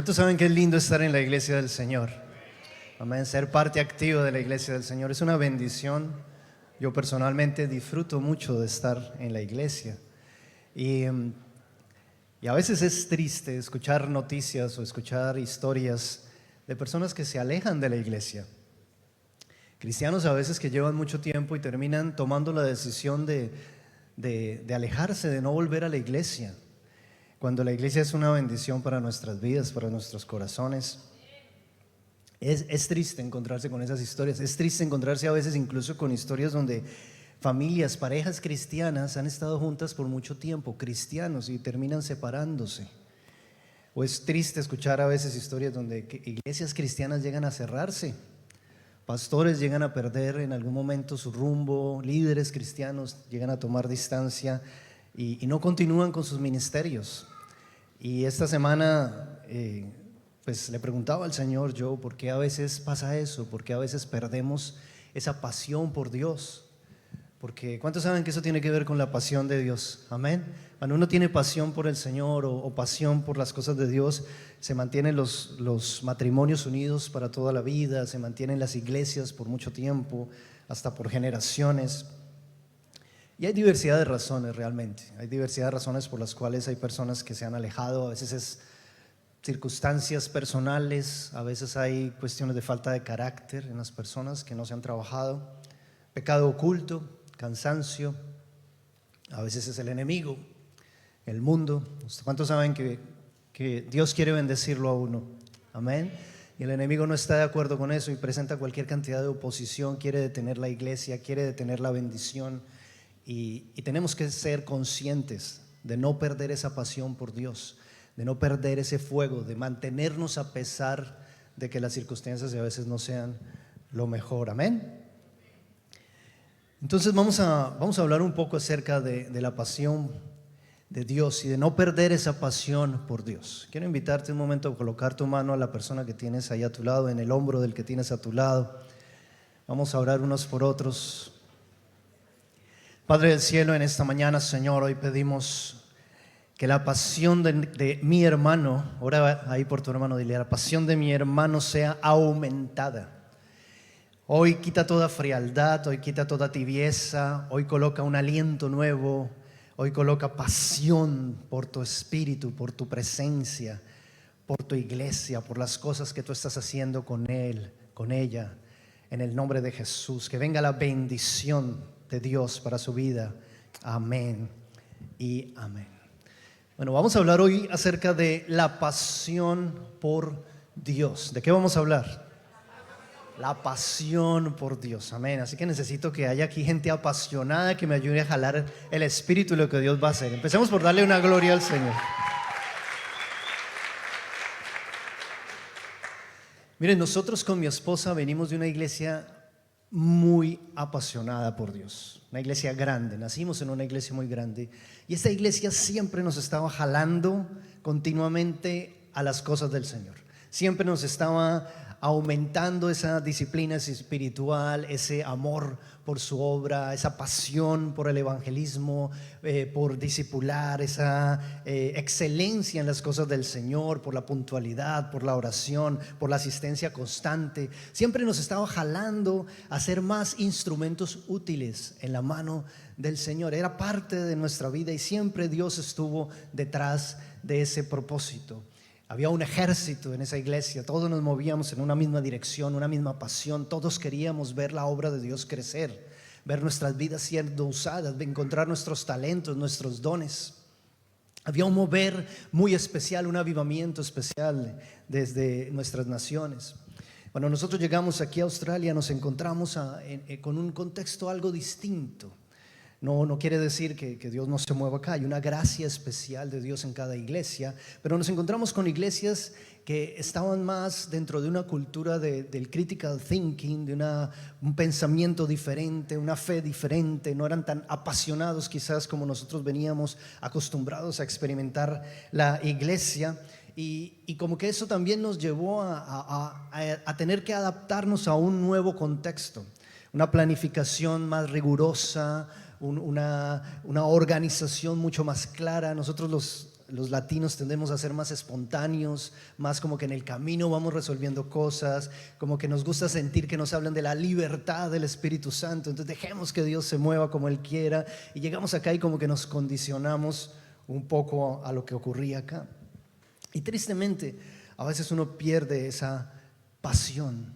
¿Cuántos saben que es lindo estar en la iglesia del Señor? Amén, ser parte activa de la iglesia del Señor es una bendición. Yo personalmente disfruto mucho de estar en la iglesia y, y a veces es triste escuchar noticias o escuchar historias de personas que se alejan de la iglesia. Cristianos a veces que llevan mucho tiempo y terminan tomando la decisión de alejarse, de no volver a la iglesia, cuando la iglesia es una bendición para nuestras vidas, para nuestros corazones. Es triste encontrarse con esas historias, es triste encontrarse a veces incluso con historias donde familias, parejas cristianas han estado juntas por mucho tiempo, cristianos, y terminan separándose. O es triste escuchar a veces historias donde iglesias cristianas llegan a cerrarse, pastores llegan a perder en algún momento su rumbo, líderes cristianos llegan a tomar distancia y no continúan con sus ministerios. Y esta semana pues le preguntaba al Señor yo, ¿por qué a veces pasa eso? ¿Por qué a veces perdemos esa pasión por Dios? Porque ¿cuántos saben que eso tiene que ver con la pasión de Dios? Amén. Cuando uno tiene pasión por el Señor o pasión por las cosas de Dios, se mantienen los matrimonios unidos para toda la vida, se mantienen las iglesias por mucho tiempo, hasta por generaciones. Y hay diversidad de razones realmente, hay diversidad de razones por las cuales hay personas que se han alejado. A veces es circunstancias personales, a veces hay cuestiones de falta de carácter en las personas que no se han trabajado, pecado oculto, cansancio, a veces es el enemigo, el mundo. ¿Cuántos saben que Dios quiere bendecirlo a uno? Amén. Y el enemigo no está de acuerdo con eso y presenta cualquier cantidad de oposición, quiere detener la iglesia, quiere detener la bendición. Y tenemos que ser conscientes de no perder esa pasión por Dios, de no perder ese fuego, de mantenernos a pesar de que las circunstancias a veces no sean lo mejor. Amén. Entonces vamos a hablar un poco acerca de la pasión de Dios y de no perder esa pasión por Dios. Quiero invitarte un momento a colocar tu mano a la persona que tienes ahí a tu lado, en el hombro del que tienes a tu lado. Vamos a orar unos por otros. Padre del cielo, en esta mañana, Señor, hoy pedimos que la pasión de mi hermano, ora ahí por tu hermano, dile, la pasión de mi hermano sea aumentada. Hoy quita toda frialdad, hoy quita toda tibieza, hoy coloca un aliento nuevo, hoy coloca pasión por tu espíritu, por tu presencia, por tu iglesia, por las cosas que tú estás haciendo con él, con ella, en el nombre de Jesús. Que venga la bendición de Dios para su vida. Amén y amén. Bueno, vamos a hablar hoy acerca de la pasión por Dios. ¿De qué vamos a hablar? La pasión por Dios. Amén. Así que necesito que haya aquí gente apasionada que me ayude a jalar el espíritu y lo que Dios va a hacer. Empecemos por darle una gloria al Señor. Miren, nosotros con mi esposa venimos de una iglesia muy apasionada por Dios, una iglesia grande, nacimos en una iglesia muy grande y esta iglesia siempre nos estaba jalando continuamente a las cosas del Señor, siempre nos estaba aumentando esa disciplina espiritual, ese amor por su obra, esa pasión por el evangelismo, por discipular, esa excelencia en las cosas del Señor, por la puntualidad, por la oración, por la asistencia constante. Siempre nos estaba jalando a ser más instrumentos útiles en la mano del Señor. Era parte de nuestra vida y siempre Dios estuvo detrás de ese propósito. Había un ejército en esa iglesia, todos nos movíamos en una misma dirección, una misma pasión, todos queríamos ver la obra de Dios crecer, ver nuestras vidas siendo usadas, de encontrar nuestros talentos, nuestros dones. Había un mover muy especial, un avivamiento especial desde nuestras naciones. Cuando nosotros llegamos aquí a Australia nos encontramos con un contexto algo distinto. No quiere decir que Dios no se mueva acá, hay una gracia especial de Dios en cada iglesia, pero nos encontramos con iglesias que estaban más dentro de una cultura del critical thinking, de un pensamiento diferente, una fe diferente. No eran tan apasionados quizás como nosotros veníamos acostumbrados a experimentar la iglesia. Y como que eso también nos llevó a tener que adaptarnos a un nuevo contexto, una planificación más rigurosa, una organización mucho más clara. Nosotros los latinos tendemos a ser más espontáneos, más como que en el camino vamos resolviendo cosas, como que nos gusta sentir que nos hablan de la libertad del Espíritu Santo, entonces dejemos que Dios se mueva como Él quiera, y llegamos acá y como que nos condicionamos un poco a lo que ocurría acá. Y tristemente, a veces uno pierde esa pasión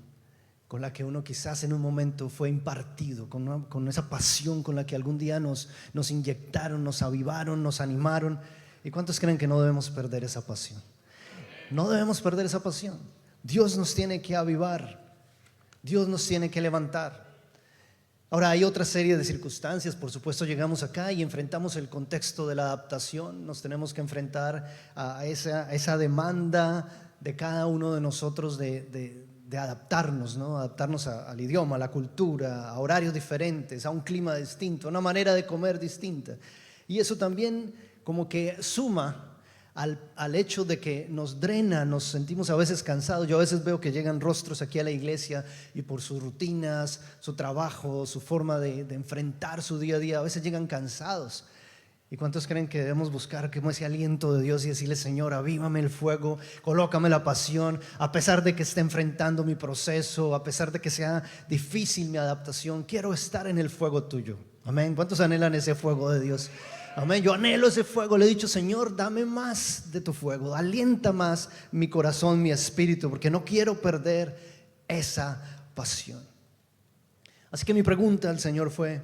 con la que uno quizás en un momento fue impartido, con esa pasión con la que algún día nos inyectaron, nos avivaron, nos animaron. ¿Y cuántos creen que no debemos perder esa pasión? No debemos perder esa pasión. Dios nos tiene que avivar, Dios nos tiene que levantar. Ahora hay otra serie de circunstancias, por supuesto llegamos acá y enfrentamos el contexto de la adaptación, nos tenemos que enfrentar a esa demanda de cada uno de nosotros de adaptarnos, ¿no? Adaptarnos al idioma, a la cultura, a horarios diferentes, a un clima distinto, a una manera de comer distinta. Y eso también como que suma al hecho de que nos drena, nos sentimos a veces cansados. Yo a veces veo que llegan rostros aquí a la iglesia y por sus rutinas, su trabajo, su forma de enfrentar su día a día, a veces llegan cansados. ¿Y cuántos creen que debemos buscar como ese aliento de Dios y decirle: Señor, avívame el fuego, colócame la pasión, a pesar de que esté enfrentando mi proceso, a pesar de que sea difícil mi adaptación, quiero estar en el fuego tuyo? Amén. ¿Cuántos anhelan ese fuego de Dios? Amén. Yo anhelo ese fuego. Le he dicho: Señor, dame más de tu fuego, alienta más mi corazón, mi espíritu, porque no quiero perder esa pasión. Así que mi pregunta al Señor fue: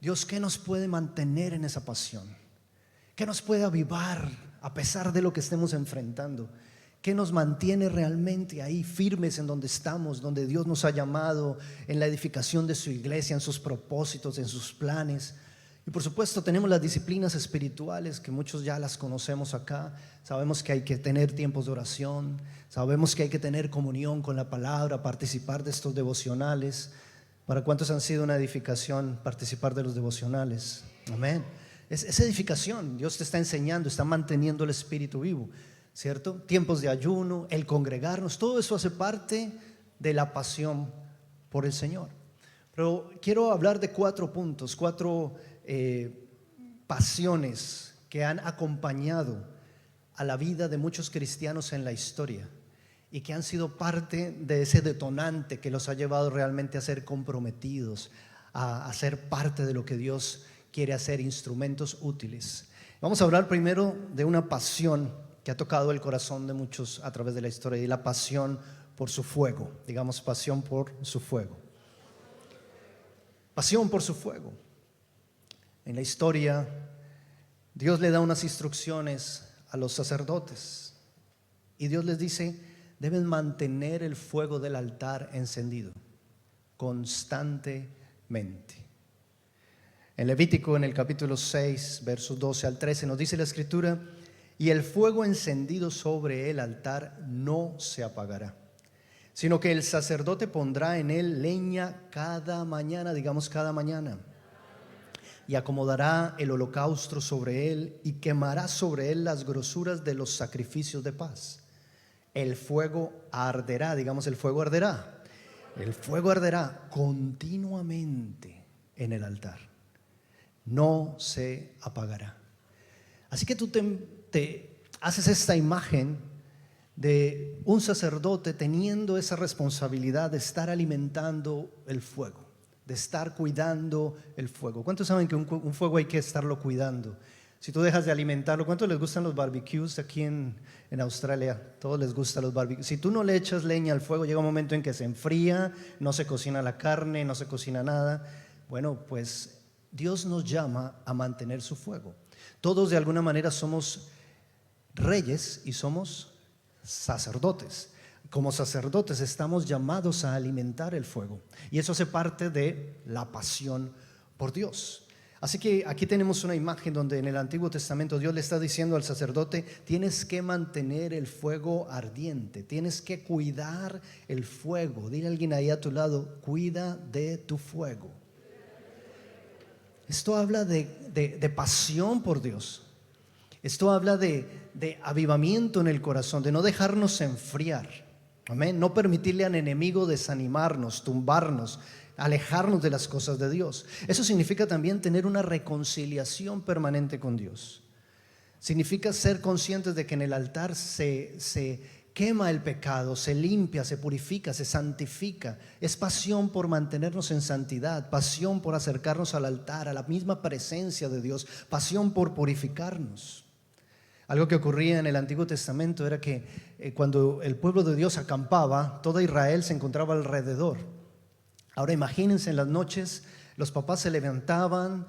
Dios, ¿qué nos puede mantener en esa pasión? ¿Qué nos puede avivar a pesar de lo que estemos enfrentando? ¿Qué nos mantiene realmente ahí firmes en donde estamos, donde Dios nos ha llamado, en la edificación de su iglesia, en sus propósitos, en sus planes? Y por supuesto tenemos las disciplinas espirituales que muchos ya las conocemos acá. Sabemos que hay que tener tiempos de oración, sabemos que hay que tener comunión con la palabra, participar de estos devocionales. ¿Para cuántos han sido una edificación participar de los devocionales? Amén. Es edificación. Dios te está enseñando, está manteniendo el espíritu vivo, ¿cierto? Tiempos de ayuno, el congregarnos, todo eso hace parte de la pasión por el Señor. Pero quiero hablar de 4 puntos, 4 pasiones que han acompañado a la vida de muchos cristianos en la historia y que han sido parte de ese detonante que los ha llevado realmente a ser comprometidos, a ser parte de lo que Dios quiere hacer, instrumentos útiles. Vamos a hablar primero de una pasión que ha tocado el corazón de muchos a través de la historia, y la pasión por su fuego. Digamos, pasión por su fuego. Pasión por su fuego. En la historia, Dios le da unas instrucciones a los sacerdotes y Dios les dice: deben mantener el fuego del altar encendido constantemente. En Levítico, en el capítulo 6, versos 12 al 13, nos dice la escritura: y el fuego encendido sobre el altar no se apagará, sino que el sacerdote pondrá en él leña cada mañana, digamos cada mañana, y acomodará el holocausto sobre él y quemará sobre él las grosuras de los sacrificios de paz. El fuego arderá, digamos, el fuego arderá. El fuego arderá continuamente en el altar, no se apagará. Así que tú te haces esta imagen de un sacerdote teniendo esa responsabilidad de estar alimentando el fuego, de estar cuidando el fuego. ¿Cuántos saben que un fuego hay que estarlo cuidando? Si tú dejas de alimentarlo, ¿cuántos les gustan los barbecues aquí en Australia? Todos les gustan los barbecues. Si tú no le echas leña al fuego, llega un momento en que se enfría, no se cocina la carne, no se cocina nada. Bueno, pues Dios nos llama a mantener su fuego. Todos de alguna manera somos reyes y somos sacerdotes. Como sacerdotes estamos llamados a alimentar el fuego, y eso hace parte de la pasión por Dios. Así que aquí tenemos una imagen donde en el Antiguo Testamento Dios le está diciendo al sacerdote: tienes que mantener el fuego ardiente, tienes que cuidar el fuego. Dile a alguien ahí a tu lado: cuida de tu fuego. Esto habla de pasión por Dios. Esto habla de avivamiento en el corazón, de no dejarnos enfriar. Amén. No permitirle al enemigo desanimarnos, tumbarnos, alejarnos de las cosas de Dios. Eso significa también tener una reconciliación permanente con Dios. Significa ser conscientes de que en el altar se quema el pecado, se limpia, se purifica, se santifica. Es pasión por mantenernos en santidad, pasión por acercarnos al altar, a la misma presencia de Dios, pasión por purificarnos. Algo que ocurría en el Antiguo Testamento era que cuando el pueblo de Dios acampaba, toda Israel se encontraba alrededor. Ahora imagínense, en las noches los papás se levantaban,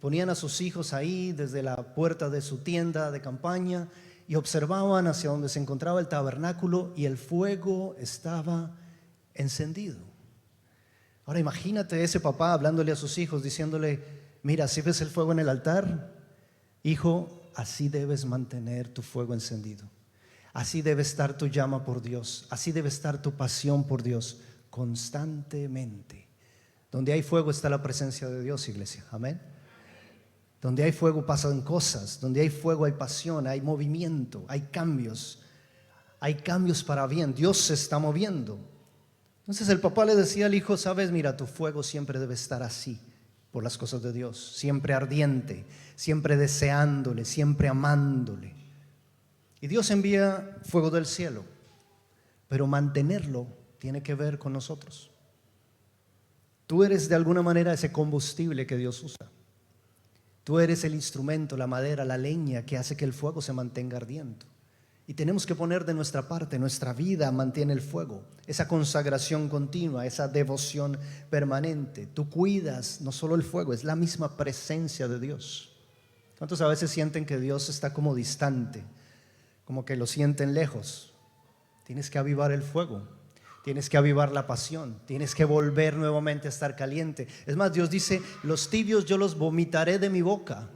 ponían a sus hijos ahí desde la puerta de su tienda de campaña y observaban hacia donde se encontraba el tabernáculo y el fuego estaba encendido. Ahora imagínate ese papá hablándole a sus hijos, diciéndole: mira, si ves el fuego en el altar, hijo, así debes mantener tu fuego encendido. Así debe estar tu llama por Dios. Así debe estar tu pasión por Dios constantemente. Donde hay fuego está la presencia de Dios, iglesia. Amén. Donde hay fuego pasan cosas. Donde hay fuego hay pasión, hay movimiento, hay cambios. Hay cambios para bien. Dios se está moviendo. Entonces el papá le decía al hijo: sabes, mira, tu fuego siempre debe estar así, por las cosas de Dios, siempre ardiente, siempre deseándole, siempre amándole. Y Dios envía fuego del cielo, pero mantenerlo tiene que ver con nosotros. Tú eres de alguna manera ese combustible que Dios usa. Tú eres el instrumento, la madera, la leña que hace que el fuego se mantenga ardiendo. Y tenemos que poner de nuestra parte. Nuestra vida mantiene el fuego, esa consagración continua, esa devoción permanente. Tú cuidas no solo el fuego, es la misma presencia de Dios. ¿Cuántos a veces sienten que Dios está como distante, como que lo sienten lejos? Tienes que avivar el fuego, tienes que avivar la pasión, tienes que volver nuevamente a estar caliente. Es más, Dios dice: los tibios yo los vomitaré de mi boca.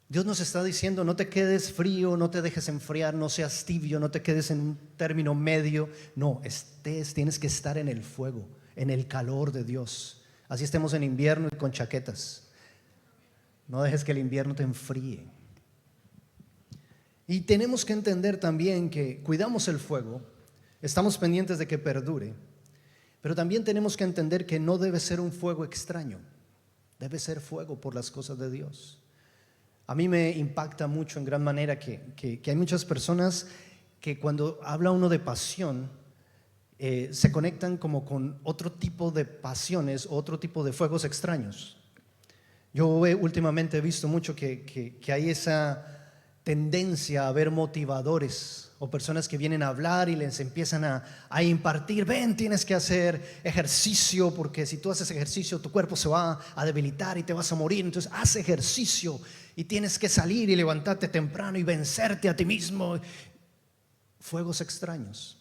Dios nos está diciendo: no te quedes frío, no te dejes enfriar, no seas tibio, no te quedes en un término medio. No, tienes que estar en el fuego, en el calor de Dios. Así estemos en invierno y con chaquetas. No dejes que el invierno te enfríe. Y tenemos que entender también que cuidamos el fuego, estamos pendientes de que perdure, pero también tenemos que entender que no debe ser un fuego extraño, debe ser fuego por las cosas de Dios. A mí me impacta mucho en gran manera que hay muchas personas que cuando habla uno de pasión se conectan como con otro tipo de pasiones, otro tipo de fuegos extraños. Yo últimamente he visto mucho que hay esa tendencia a ver motivadores o personas que vienen a hablar y les empiezan a impartir: ven, tienes que hacer ejercicio porque si tú haces ejercicio tu cuerpo se va a debilitar y te vas a morir, entonces haz ejercicio y tienes que salir y levantarte temprano y vencerte a ti mismo. Fuegos extraños,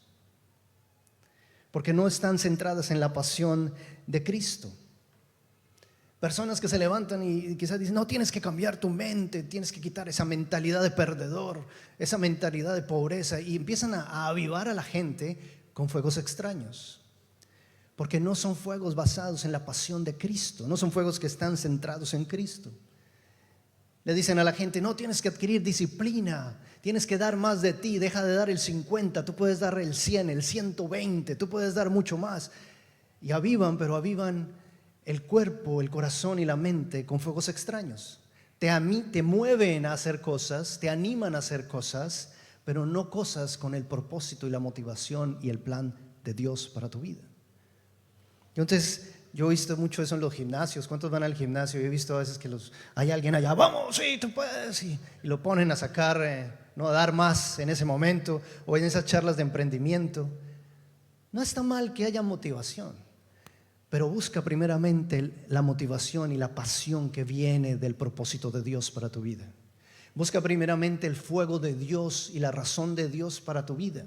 porque no están centradas en la pasión de Cristo. Personas que se levantan y quizás dicen: no, tienes que cambiar tu mente, tienes que quitar esa mentalidad de perdedor, esa mentalidad de pobreza, y empiezan a avivar a la gente con fuegos extraños, porque no son fuegos basados en la pasión de Cristo, no son fuegos que están centrados en Cristo. Le dicen a la gente: no, tienes que adquirir disciplina, tienes que dar más de ti, deja de dar el 50, tú puedes dar el 100, el 120, tú puedes dar mucho más. Y avivan, pero avivan el cuerpo, el corazón y la mente con fuegos extraños. Te mueven a hacer cosas, te animan a hacer cosas, pero no cosas con el propósito y la motivación y el plan de Dios para tu vida. Entonces, yo he visto mucho eso en los gimnasios. ¿Cuántos van al gimnasio? Yo he visto a veces que hay alguien allá: vamos, sí, tú puedes, y lo ponen a sacar, a dar más en ese momento, o en esas charlas de emprendimiento. No está mal que haya motivación, pero busca primeramente la motivación y la pasión que viene del propósito de Dios para tu vida. Busca primeramente el fuego de Dios y la razón de Dios para tu vida.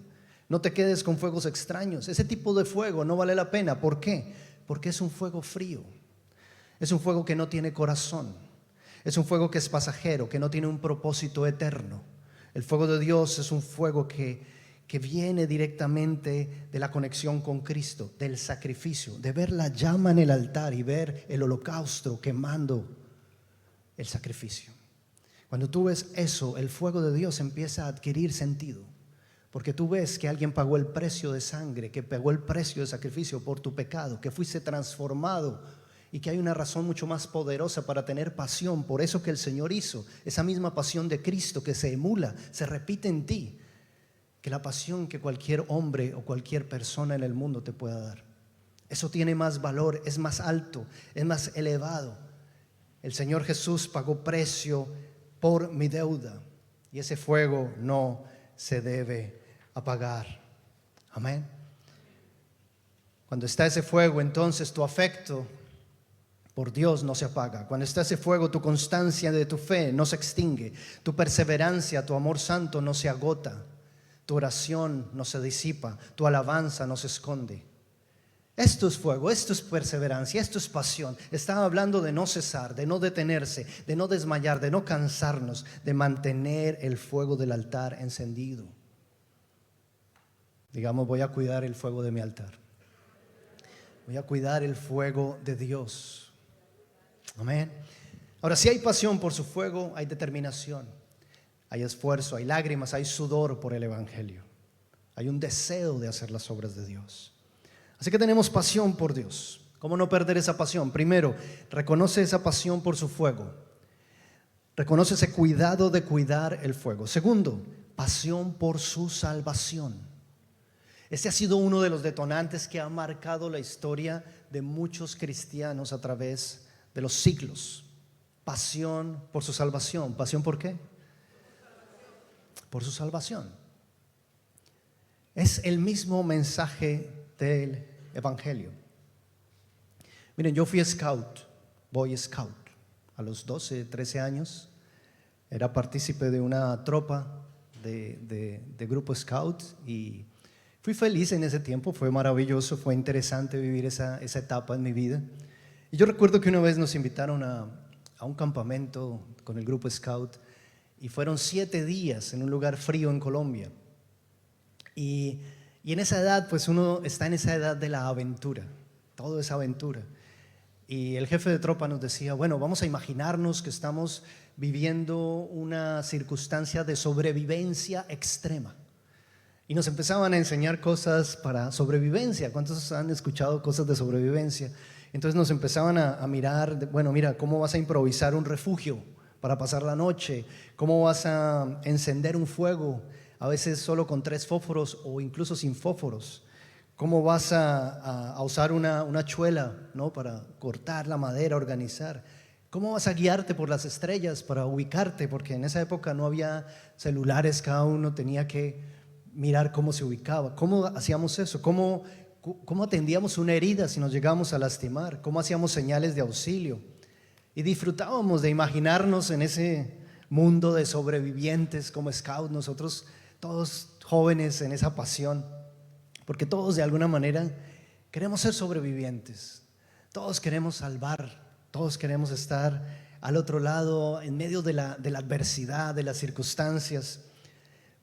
No te quedes con fuegos extraños. Ese tipo de fuego no vale la pena. ¿Por qué? Porque es un fuego frío. Es un fuego que no tiene corazón. Es un fuego que es pasajero, que no tiene un propósito eterno. El fuego de Dios es un fuego que viene directamente de la conexión con Cristo, del sacrificio, de ver la llama en el altar y ver el holocausto quemando el sacrificio. Cuando tú ves eso, el fuego de Dios empieza a adquirir sentido, porque tú ves que alguien pagó el precio de sangre, que pagó el precio de sacrificio por tu pecado, que fuiste transformado y que hay una razón mucho más poderosa para tener pasión por eso que el Señor hizo, esa misma pasión de Cristo que se emula, se repite en ti, que la pasión que cualquier hombre o cualquier persona en el mundo te pueda dar. Eso tiene más valor, es más alto, es más elevado. El Señor Jesús pagó precio por mi deuda y ese fuego no se debe apagar. Amén. Cuando está ese fuego, entonces tu afecto por Dios no se apaga. Cuando está ese fuego, tu constancia de tu fe no se extingue. Tu perseverancia, tu amor santo no se agota. Tu oración no se disipa. Tu alabanza no se esconde. Esto es fuego, esto es perseverancia, esto es pasión. Estaba hablando de no cesar, de no detenerse, de no desmayar, de no cansarnos, de mantener el fuego del altar encendido. Digamos, voy a cuidar el fuego de mi altar. Voy a cuidar el fuego de Dios. Amén. Ahora, si hay pasión por su fuego, hay determinación, hay esfuerzo, hay lágrimas, hay sudor por el evangelio. Hay un deseo de hacer las obras de Dios. Así que tenemos pasión por Dios. ¿Cómo no perder esa pasión? Primero, reconoce esa pasión por su fuego. Reconoce ese cuidado de cuidar el fuego. Segundo, pasión por su salvación. Este ha sido uno de los detonantes que ha marcado la historia de muchos cristianos a través de los siglos. Pasión por su salvación. ¿Pasión por qué? Por su salvación. Es el mismo mensaje del evangelio. Miren, yo fui scout, boy scout, a los 12, 13 años. Era partícipe de una tropa de grupo scout y fui feliz en ese tiempo. Fue maravilloso, fue interesante vivir esa etapa en mi vida. Y yo recuerdo que una vez nos invitaron a un campamento con el grupo scout y fueron 7 días en un lugar frío en Colombia. Y en esa edad, pues uno está en esa edad de la aventura, todo es aventura. Y el jefe de tropa nos decía, bueno, vamos a imaginarnos que estamos viviendo una circunstancia de sobrevivencia extrema. Y nos empezaban a enseñar cosas para sobrevivencia. ¿Cuántos han escuchado cosas de sobrevivencia? Entonces nos empezaban a mirar, bueno, mira, ¿cómo vas a improvisar un refugio para pasar la noche? ¿Cómo vas a encender un fuego? A veces solo con 3 fósforos o incluso sin fósforos. ¿Cómo vas a usar una chuela, ¿no? Para cortar la madera, organizar? ¿Cómo vas a guiarte por las estrellas para ubicarte? Porque en esa época no había celulares, cada uno tenía que mirar cómo se ubicaba. ¿Cómo hacíamos eso? ¿Cómo atendíamos una herida si nos llegábamos a lastimar? ¿Cómo hacíamos señales de auxilio? Y disfrutábamos de imaginarnos en ese mundo de sobrevivientes como scouts, nosotros todos jóvenes en esa pasión, porque todos de alguna manera queremos ser sobrevivientes, todos queremos salvar, todos queremos estar al otro lado en medio de la adversidad, de las circunstancias.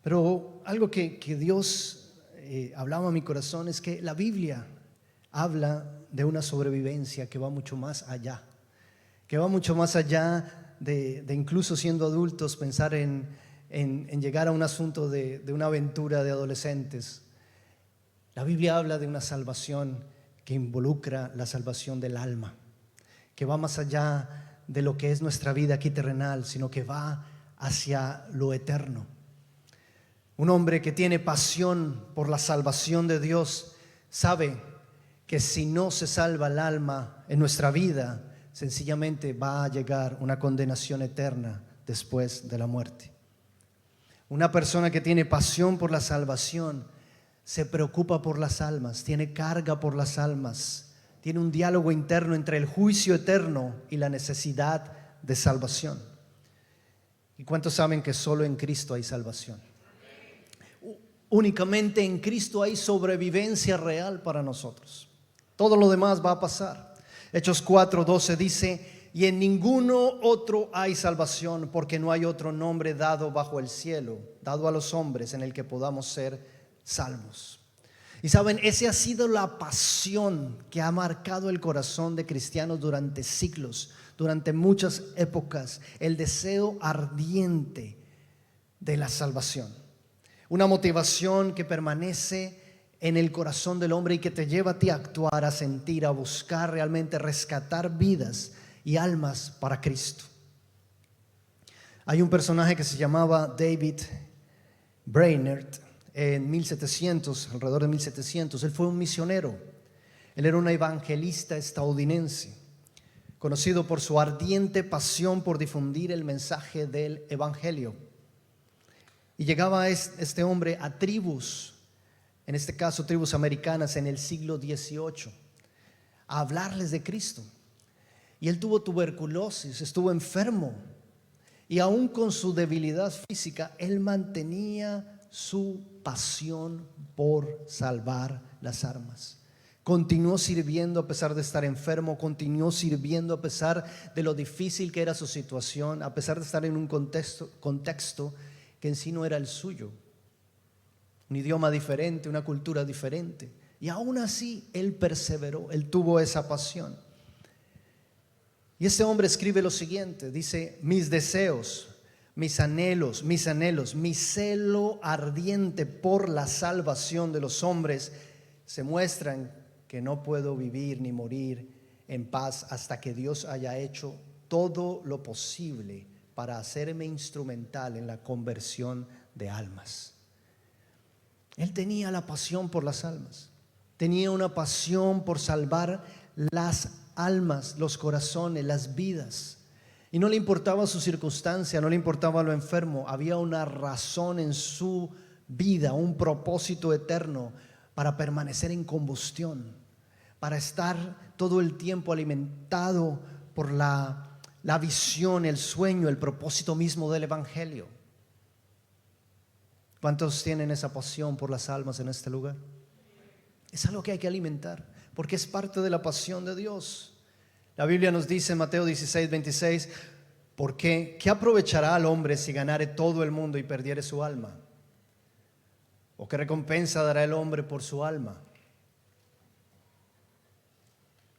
Pero algo que Dios hablaba a mi corazón es que la Biblia habla de una sobrevivencia que va mucho más allá, de incluso siendo adultos pensar en llegar a un asunto de una aventura de adolescentes. La Biblia habla de una salvación que involucra la salvación del alma, que va más allá de lo que es nuestra vida aquí terrenal, sino que va hacia lo eterno. Un hombre que tiene pasión por la salvación de Dios sabe que si no se salva el alma en nuestra vida, sencillamente va a llegar una condenación eterna después de la muerte. Una persona que tiene pasión por la salvación se preocupa por las almas, tiene carga por las almas, tiene un diálogo interno entre el juicio eterno y la necesidad de salvación. ¿Y cuántos saben que solo en Cristo hay salvación? Únicamente en Cristo hay sobrevivencia real para nosotros. Todo lo demás va a pasar. Hechos 4:12 dice: y en ninguno otro hay salvación, porque no hay otro nombre dado bajo el cielo, dado a los hombres, en el que podamos ser salvos. Y saben, esa ha sido la pasión que ha marcado el corazón de cristianos durante siglos, durante muchas épocas, el deseo ardiente de la salvación. Una motivación que permanece en el corazón del hombre y que te lleva a ti a actuar, a sentir, a buscar realmente rescatar vidas y almas para Cristo. Hay un personaje que se llamaba David Brainerd en 1700, alrededor de 1700. Él fue un misionero. Él era un evangelista estadounidense, conocido por su ardiente pasión por difundir el mensaje del evangelio. Y llegaba este hombre a tribus, en este caso tribus americanas en el siglo XVIII, a hablarles de Cristo. Y él tuvo tuberculosis, estuvo enfermo. Y aún con su debilidad física, él mantenía su pasión por salvar las almas. Continuó sirviendo a pesar de estar enfermo, continuó sirviendo a pesar de lo difícil que era su situación, a pesar de estar en un contexto que en sí no era el suyo. Un idioma diferente, una cultura diferente. Y aún así, él perseveró, él tuvo esa pasión. Y este hombre escribe lo siguiente, dice: mis deseos, mis anhelos, mi celo ardiente por la salvación de los hombres se muestran que no puedo vivir ni morir en paz hasta que Dios haya hecho todo lo posible para hacerme instrumental en la conversión de almas. Él tenía la pasión por las almas, tenía una pasión por salvar las almas, los corazones, las vidas. Y no le importaba su circunstancia, no le importaba lo enfermo. Había una razón en su vida, un propósito eterno para permanecer en combustión, para estar todo el tiempo alimentado por la visión, el sueño, el propósito mismo del evangelio. ¿Cuántos tienen esa pasión por las almas en este lugar? Es algo que hay que alimentar, porque es parte de la pasión de Dios. La Biblia nos dice en Mateo 16:26, porque ¿qué aprovechará al hombre si ganare todo el mundo y perdiere su alma? ¿O qué recompensa dará el hombre por su alma?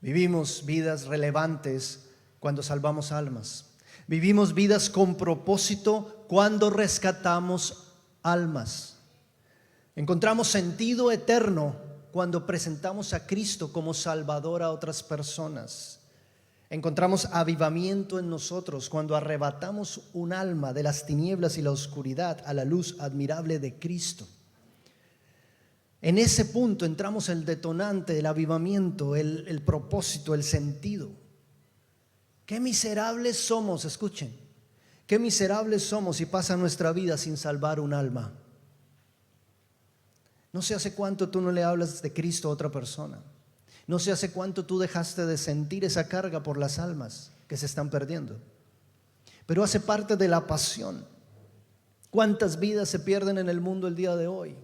Vivimos vidas relevantes cuando salvamos almas. Vivimos vidas con propósito cuando rescatamos almas. Encontramos sentido eterno cuando presentamos a Cristo como Salvador a otras personas. Encontramos avivamiento en nosotros cuando arrebatamos un alma de las tinieblas y la oscuridad a la luz admirable de Cristo. En ese punto entramos el detonante, el avivamiento, el propósito, el sentido. Qué miserables somos, escuchen, qué miserables somos si pasa nuestra vida sin salvar un alma. No sé hace cuánto tú no le hablas de Cristo a otra persona. No sé hace cuánto tú dejaste de sentir esa carga por las almas que se están perdiendo. Pero hace parte de la pasión. ¿Cuántas vidas se pierden en el mundo el día de hoy?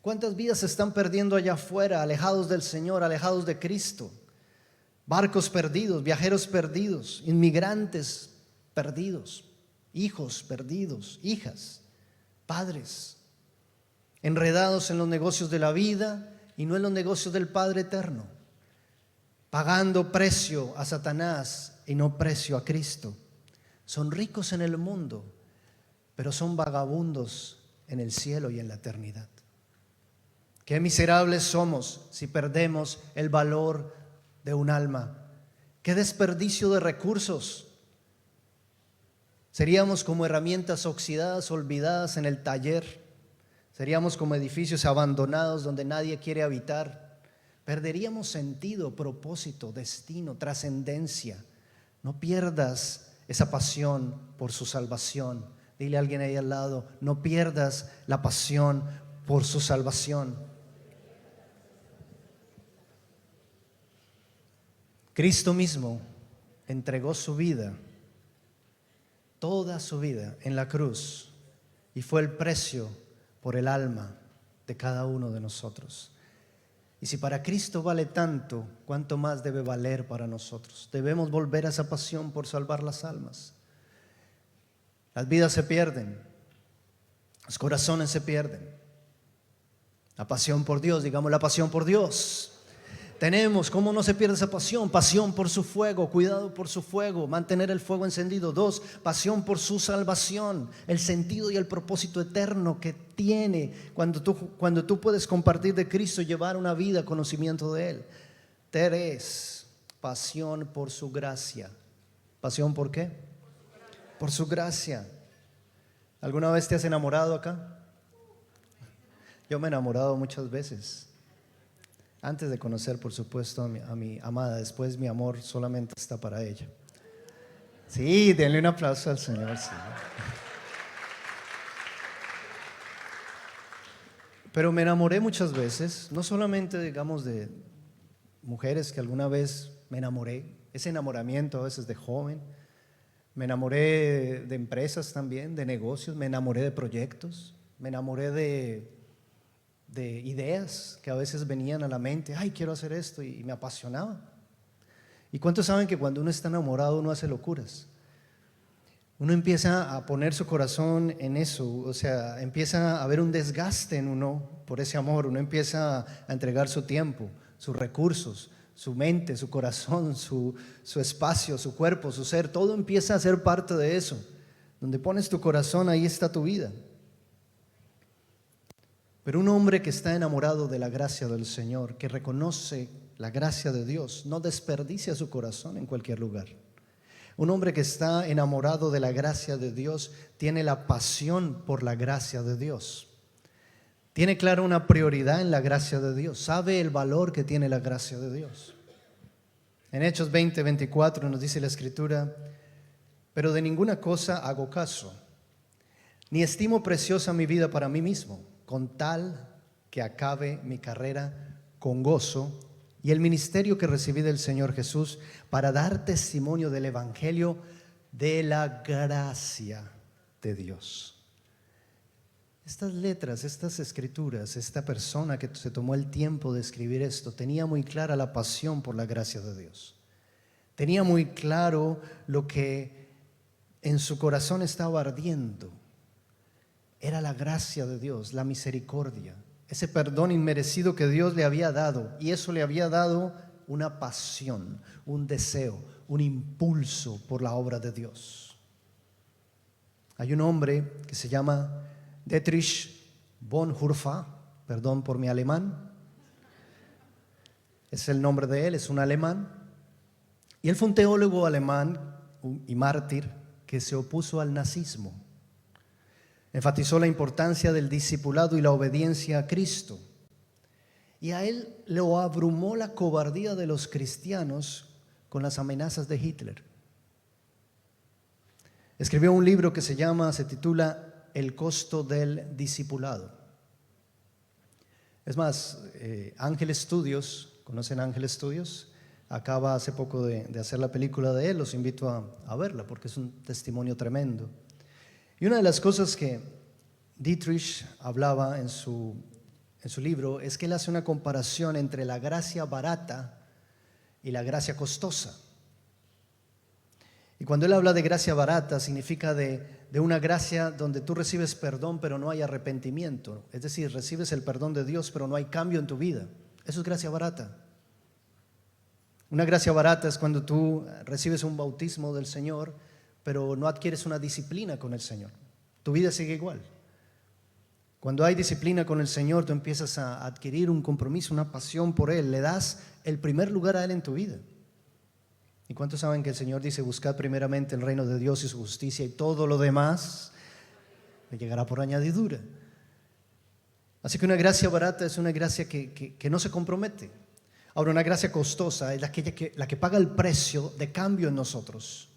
¿Cuántas vidas se están perdiendo allá afuera, alejados del Señor, alejados de Cristo? Barcos perdidos, viajeros perdidos, inmigrantes perdidos, hijos perdidos, hijas, padres, enredados en los negocios de la vida y no en los negocios del Padre eterno, pagando precio a Satanás y no precio a Cristo. Son ricos en el mundo, pero son vagabundos en el cielo y en la eternidad. Qué miserables somos si perdemos el valor de un alma. Qué desperdicio de recursos. Seríamos como herramientas oxidadas, olvidadas en el taller. Seríamos como edificios abandonados donde nadie quiere habitar. Perderíamos sentido, propósito, destino, trascendencia. No pierdas esa pasión por su salvación. Dile a alguien ahí al lado, no pierdas la pasión por su salvación. Cristo mismo entregó su vida, toda su vida en la cruz, y fue el precio por el alma de cada uno de nosotros. Y si para Cristo vale tanto, ¿cuánto más debe valer para nosotros? Debemos volver a esa pasión por salvar las almas. Las vidas se pierden, los corazones se pierden. La pasión por Dios, digamos la pasión por Dios. Tenemos, ¿cómo no se pierde esa pasión? Pasión por su fuego, cuidado por su fuego, mantener el fuego encendido. 2, pasión por su salvación, el sentido y el propósito eterno que tiene cuando tú puedes compartir de Cristo y llevar una vida, conocimiento de Él. 3, pasión por su gracia. ¿Pasión por qué? Por su gracia. ¿Alguna vez te has enamorado acá? Yo me he enamorado muchas veces. Antes de conocer, por supuesto, a mi amada, después mi amor solamente está para ella. Sí, denle un aplauso al Señor. Sí. Pero me enamoré muchas veces, no solamente, digamos, de mujeres que alguna vez me enamoré, ese enamoramiento a veces de joven. Me enamoré de empresas también, de negocios, me enamoré de proyectos, me enamoré de ideas que a veces venían a la mente. Ay, quiero hacer esto, y me apasionaba. ¿Y cuántos saben que cuando uno está enamorado uno hace locuras? Uno empieza a poner su corazón en eso, o sea, empieza a haber un desgaste en uno por ese amor. Uno empieza a entregar su tiempo, sus recursos, su mente, su corazón, su espacio, su cuerpo, su ser. Todo empieza a ser parte de eso. Donde pones tu corazón, ahí está tu vida. Pero un hombre que está enamorado de la gracia del Señor, que reconoce la gracia de Dios, no desperdicia su corazón en cualquier lugar. Un hombre que está enamorado de la gracia de Dios tiene la pasión por la gracia de Dios. Tiene clara una prioridad en la gracia de Dios. Sabe el valor que tiene la gracia de Dios. En Hechos 20:24 nos dice la Escritura: pero de ninguna cosa hago caso, ni estimo preciosa mi vida para mí mismo, con tal que acabe mi carrera con gozo y el ministerio que recibí del Señor Jesús, para dar testimonio del evangelio de la gracia de Dios. Estas letras, estas escrituras, esta persona que se tomó el tiempo de escribir esto, tenía muy clara la pasión por la gracia de Dios. Tenía muy claro lo que en su corazón estaba ardiendo. Era la gracia de Dios, la misericordia, ese perdón inmerecido que Dios le había dado. Y eso le había dado una pasión, un deseo, un impulso por la obra de Dios. Hay un hombre que se llama Dietrich Bonhoeffer, perdón por mi alemán. Es el nombre de él, es un alemán. Y él fue un teólogo alemán y mártir que se opuso al nazismo. Enfatizó la importancia del discipulado y la obediencia a Cristo. Y a él lo abrumó la cobardía de los cristianos con las amenazas de Hitler. Escribió un libro que se titula El costo del discipulado. Es más, Ángel Studios, ¿conocen Ángel Studios? Acaba hace poco de hacer la película de él, los invito a verla porque es un testimonio tremendo. Y una de las cosas que Dietrich hablaba en su libro es que él hace una comparación entre la gracia barata y la gracia costosa. Y cuando él habla de gracia barata, significa de una gracia donde tú recibes perdón pero no hay arrepentimiento. Es decir, recibes el perdón de Dios pero no hay cambio en tu vida. Eso es gracia barata. Una gracia barata es cuando tú recibes un bautismo del Señor pero no adquieres una disciplina con el Señor. Tu vida sigue igual. Cuando hay disciplina con el Señor, tú empiezas a adquirir un compromiso, una pasión por Él. Le das el primer lugar a Él en tu vida. ¿Y cuántos saben que el Señor dice: buscad primeramente el reino de Dios y su justicia, y todo lo demás le llegará por añadidura? Así que una gracia barata es una gracia que no se compromete. Ahora, una gracia costosa es la que paga el precio de cambio en nosotros.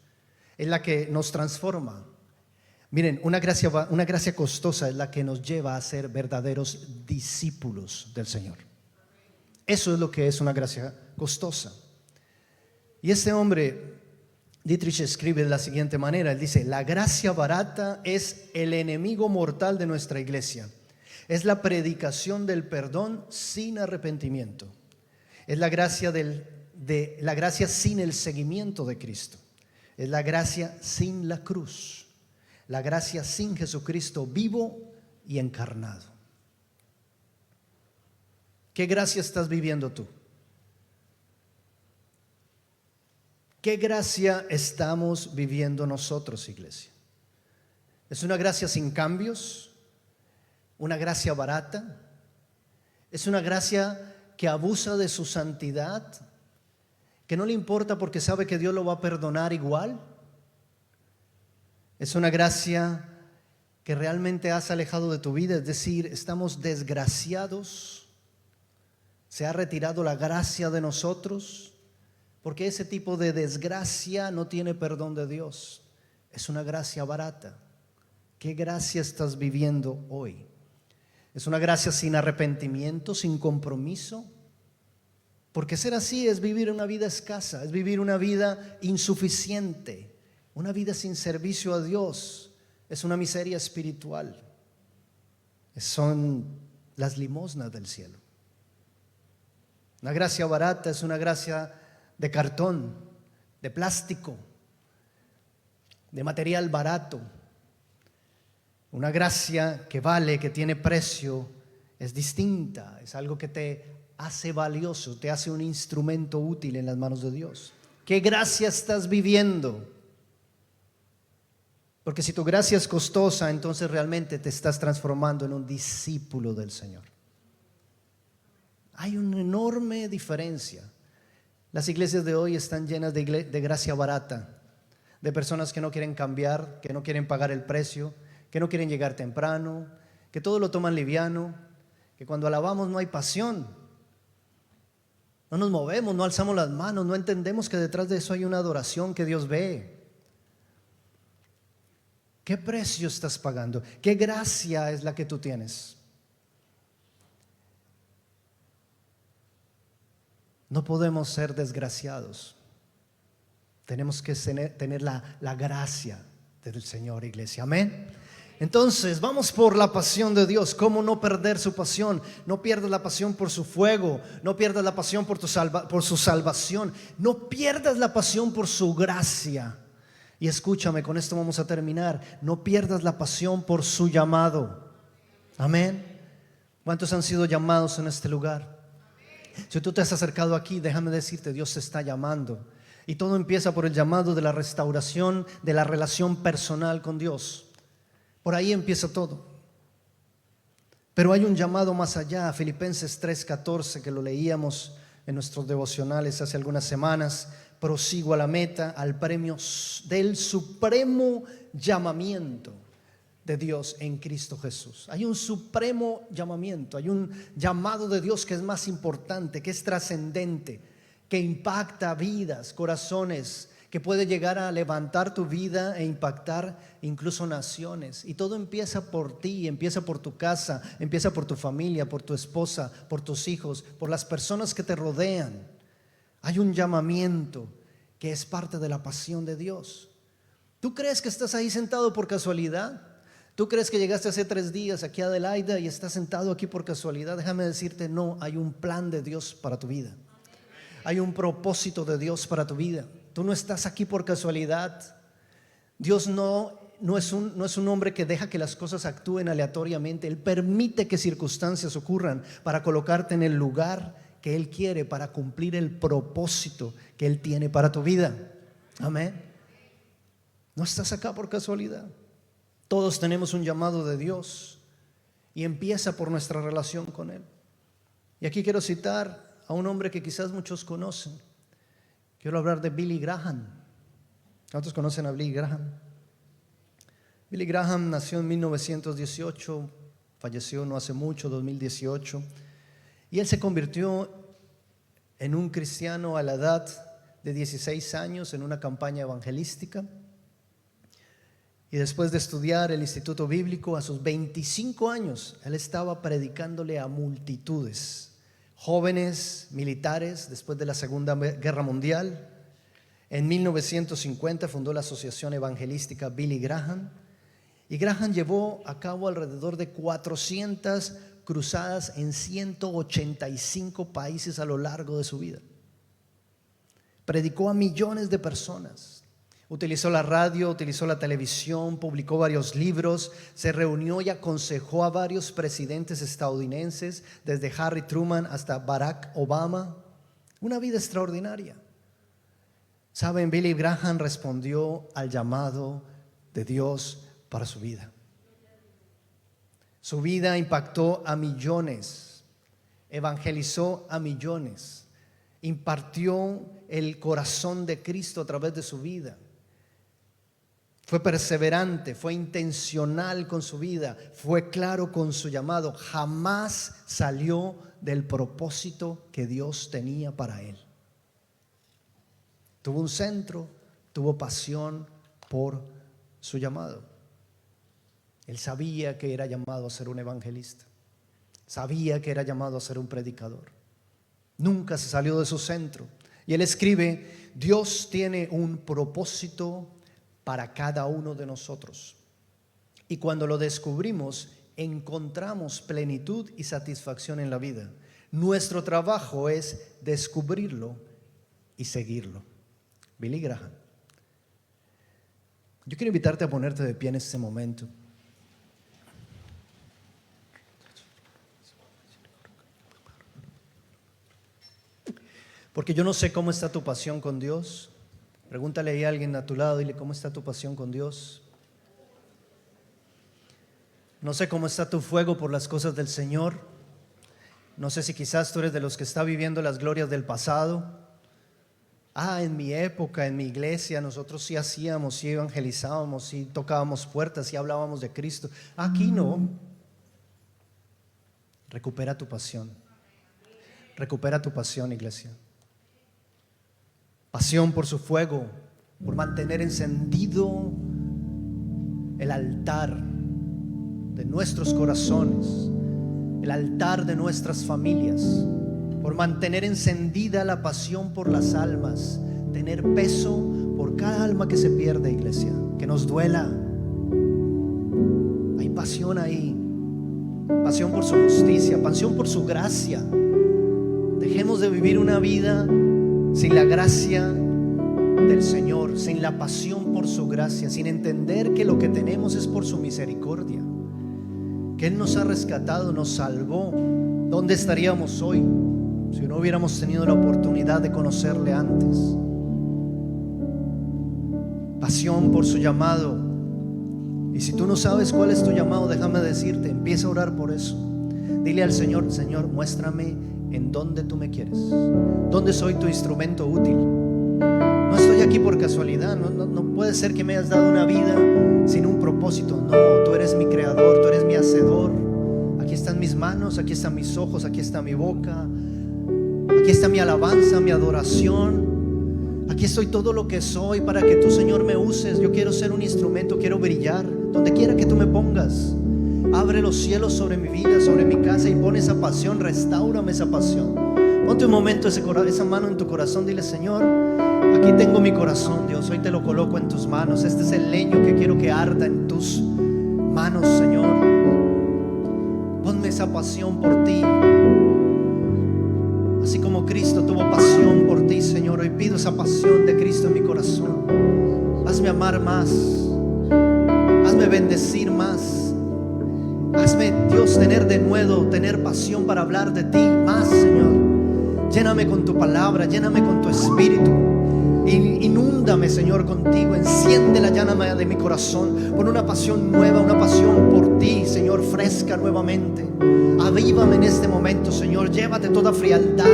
Es la que nos transforma. Miren, una gracia costosa es la que nos lleva a ser verdaderos discípulos del Señor. Eso es lo que es una gracia costosa. Y este hombre, Dietrich, escribe de la siguiente manera. Él dice: la gracia barata es el enemigo mortal de nuestra iglesia. Es la predicación del perdón sin arrepentimiento. Es la gracia la gracia sin el seguimiento de Cristo. Es la gracia sin la cruz. La gracia sin Jesucristo vivo y encarnado. ¿Qué gracia estás viviendo tú? ¿Qué gracia estamos viviendo nosotros, iglesia? ¿Es una gracia sin cambios? ¿Una gracia barata? ¿Es una gracia que abusa de su santidad? ¿Que no le importa porque sabe que Dios lo va a perdonar igual? ¿Es una gracia que realmente has alejado de tu vida? Es decir, estamos desgraciados. ¿Se ha retirado la gracia de nosotros? Porque ese tipo de desgracia no tiene perdón de Dios. Es una gracia barata. ¿Qué gracia estás viviendo hoy? ¿Es una gracia sin arrepentimiento, sin compromiso? Porque ser así es vivir una vida escasa, es vivir una vida insuficiente, una vida sin servicio a Dios. Es una miseria espiritual. Son las limosnas del cielo. Una gracia barata es una gracia de cartón, de plástico, de material barato. Una gracia que vale, que tiene precio, es distinta, es algo que te hace valioso, te hace un instrumento útil en las manos de Dios. ¿Qué gracia estás viviendo? Porque si tu gracia es costosa, entonces realmente te estás transformando en un discípulo del Señor. Hay una enorme diferencia. Las iglesias de hoy están llenas de gracia barata, de personas que no quieren cambiar, que no quieren pagar el precio, que no quieren llegar temprano, que todo lo toman liviano, que cuando alabamos no hay pasión, no nos movemos, no alzamos las manos, no entendemos que detrás de eso hay una adoración que Dios ve. ¿Qué precio estás pagando? ¿Qué gracia es la que tú tienes? No podemos ser desgraciados. Tenemos que tener la gracia del Señor, iglesia. Amén. Entonces, vamos por la pasión de Dios. ¿Cómo no perder su pasión? No pierdas la pasión por su fuego. No pierdas la pasión por su salvación. No pierdas la pasión por su gracia. Y escúchame, con esto vamos a terminar. No pierdas la pasión por su llamado. Amén. ¿Cuántos han sido llamados en este lugar? Si tú te has acercado aquí, déjame decirte, Dios te está llamando. Y todo empieza por el llamado de la restauración de la relación personal con Dios. Por ahí empieza todo. Pero hay un llamado más allá. Filipenses 3:14, que lo leíamos en nuestros devocionales hace algunas semanas. Prosigo a la meta, al premio del supremo llamamiento de Dios en Cristo Jesús. Hay un supremo llamamiento, hay un llamado de Dios que es más importante, que es trascendente, que impacta vidas, corazones, que puede llegar a levantar tu vida e impactar incluso naciones. Y todo empieza por ti, empieza por tu casa, empieza por tu familia, por tu esposa, por tus hijos, por las personas que te rodean. Hay un llamamiento que es parte de la pasión de Dios. ¿Tú crees que estás ahí sentado por casualidad? ¿Tú crees que llegaste hace 3 días aquí a Adelaida y estás sentado aquí por casualidad? Déjame decirte, no, hay un plan de Dios para tu vida. Hay un propósito de Dios para tu vida. Tú no estás aquí por casualidad. Dios no es un hombre que deja que las cosas actúen aleatoriamente. Él permite que circunstancias ocurran para colocarte en el lugar que Él quiere, para cumplir el propósito que Él tiene para tu vida. Amén. No estás acá por casualidad. Todos tenemos un llamado de Dios y empieza por nuestra relación con Él. Y aquí quiero citar a un hombre que quizás muchos conocen. Quiero hablar de Billy Graham. ¿Cuántos conocen a Billy Graham? Billy Graham nació en 1918, falleció no hace mucho, 2018. Y él se convirtió en un cristiano a la edad de 16 años en una campaña evangelística. Y después de estudiar el Instituto Bíblico, a sus 25 años, él estaba predicándole a multitudes. Jóvenes militares después de la Segunda Guerra Mundial. En 1950 fundó la Asociación Evangelística Billy Graham, y Graham llevó a cabo alrededor de 400 cruzadas en 185 países a lo largo de su vida. Predicó a millones de personas. Utilizó la radio, utilizó la televisión, publicó varios libros, se reunió y aconsejó a varios presidentes estadounidenses, desde Harry Truman hasta Barack Obama. Una vida extraordinaria. Saben, Billy Graham respondió al llamado de Dios para su vida. Su vida impactó a millones, evangelizó a millones, impartió el corazón de Cristo a través de su vida. Fue perseverante, fue intencional con su vida, fue claro con su llamado. Jamás salió del propósito que Dios tenía para él. Tuvo un centro, tuvo pasión por su llamado. Él sabía que era llamado a ser un evangelista, sabía que era llamado a ser un predicador. Nunca se salió de su centro. Y él escribe: Dios tiene un propósito para cada uno de nosotros. Y cuando lo descubrimos, encontramos plenitud y satisfacción en la vida. Nuestro trabajo es descubrirlo y seguirlo. Billy Graham. Yo quiero invitarte a ponerte de pie en este momento. Porque yo no sé cómo está tu pasión con Dios. Pregúntale a alguien a tu lado, dile: ¿cómo está tu pasión con Dios? No sé cómo está tu fuego por las cosas del Señor. No sé si quizás tú eres de los que está viviendo las glorias del pasado. En mi época, en mi iglesia, nosotros sí hacíamos, sí evangelizábamos, sí tocábamos puertas, sí hablábamos de Cristo. Aquí no. Recupera tu pasión. Recupera tu pasión, iglesia. Pasión por su fuego, por mantener encendido el altar de nuestros corazones, el altar de nuestras familias, por mantener encendida la pasión por las almas, tener peso por cada alma que se pierde, iglesia, que nos duela. Hay pasión ahí, pasión por su justicia, pasión por su gracia. Dejemos de vivir una vida sin la gracia del Señor, sin la pasión por su gracia, sin entender que lo que tenemos es por su misericordia, que Él nos ha rescatado, nos salvó. ¿Dónde estaríamos hoy si no hubiéramos tenido la oportunidad de conocerle antes? Pasión por su llamado. Y si tú no sabes cuál es tu llamado, déjame decirte, empieza a orar por eso. Dile al Señor: Señor, muéstrame en dónde tú me quieres, dónde soy tu instrumento útil. No estoy aquí por casualidad, no puede ser que me hayas dado una vida sin un propósito. No, tú eres mi creador, tú eres mi hacedor. Aquí están mis manos, aquí están mis ojos, aquí está mi boca, aquí está mi alabanza, mi adoración. Aquí estoy todo lo que soy para que tú, Señor, me uses. Yo quiero ser un instrumento, quiero brillar donde quiera que tú me pongas. Abre los cielos sobre mi vida, sobre mi casa, y pon esa pasión, restáurame esa pasión. Ponte un momento esa mano en tu corazón, dile: Señor, aquí tengo mi corazón, Dios, hoy te lo coloco en tus manos. Este es el leño que quiero que arda en tus manos, Señor. Ponme esa pasión por ti, así como Cristo tuvo pasión por ti, Señor. Hoy pido esa pasión de Cristo en mi corazón. Hazme amar más, hazme bendecir más. Hazme, Dios, tener pasión para hablar de ti más, Señor. Lléname con tu palabra, lléname con tu espíritu. Inúndame, Señor, contigo. Enciende la llama de mi corazón. Pon una pasión nueva, una pasión por ti, Señor, fresca nuevamente. Avívame en este momento, Señor. Llévate toda frialdad,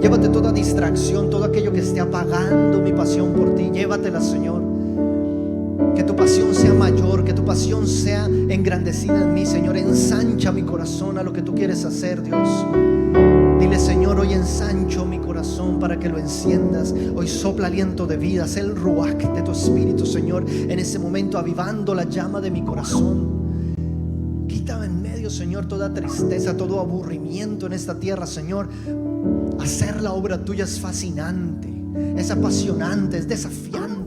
llévate toda distracción, todo aquello que esté apagando mi pasión por ti. Llévatela, Señor. Que tu pasión sea mayor, que tu pasión sea engrandecida en mí, Señor. Ensancha mi corazón a lo que tú quieres hacer, Dios. Dile: Señor, hoy ensancho mi corazón para que lo enciendas. Hoy sopla aliento de vida, haz el ruach de tu espíritu, Señor, en ese momento, avivando la llama de mi corazón. Quítame en medio, Señor, toda tristeza, todo aburrimiento en esta tierra, Señor. Hacer la obra tuya es fascinante, es apasionante, es desafiante.